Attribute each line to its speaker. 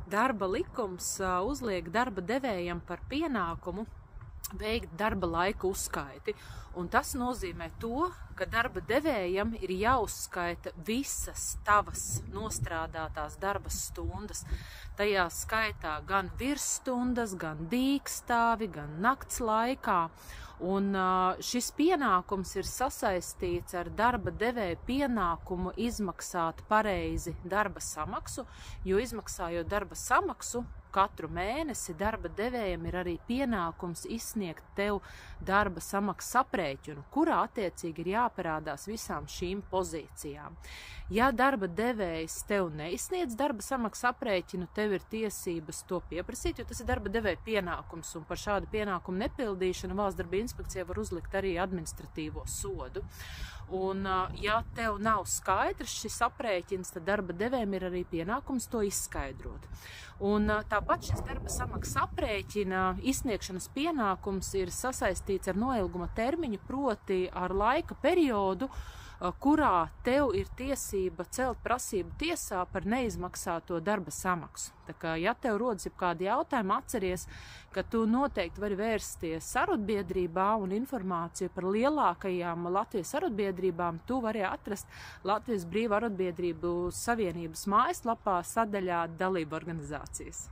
Speaker 1: Darba likums uzliek darba devējam par pienākumu veikt darba laika uzskaiti, un tas nozīmē to, ka darba devējam ir jāuzskaita visas tavas nostrādātās darba stundas. Tajā skaitā gan virsstundas, gan dīkstāvi, gan nakts laikā. Un šis pienākums ir sasaistīts ar darba devēja pienākumu izmaksāt pareizi darba samaksu, jo izmaksājot darba samaksu katru mēnesi darba devējam ir arī pienākums izsniegt tev darba samaksas aprēķinu, kurā attiecīgi ir jāparādās visām šīm pozīcijām. Ja darba devējs tev neizsniedz darba samaksas aprēķinu, tev ir tiesības to pieprasīt, jo tas ir darba devēja pienākums, un par šādu pienākumu nepildīšanu Valsts darba inspekcija var uzlikt arī administratīvo sodu. Un, ja tev nav skaidrs šis aprēķins, tad darba devējiem ir arī pienākums to izskaidrot. Un tāpat šis darba samaksas aprēķina izsniegšanas pienākums ir sasaistīts ar noilguma termiņu, proti ar laika periodu, kurā tev ir tiesība celt prasību tiesā par neizmaksāto darba samaksu. Tā kā, ja tev rodas kādi jautājumi, atceries, ka tu noteikti vari vērsties arotbiedrībā, un informāciju par lielākajām Latvijas arotbiedrībām tu vari atrast Latvijas Brīvo arotbiedrību savienības mājaslapā sadaļā dalību organizācijas.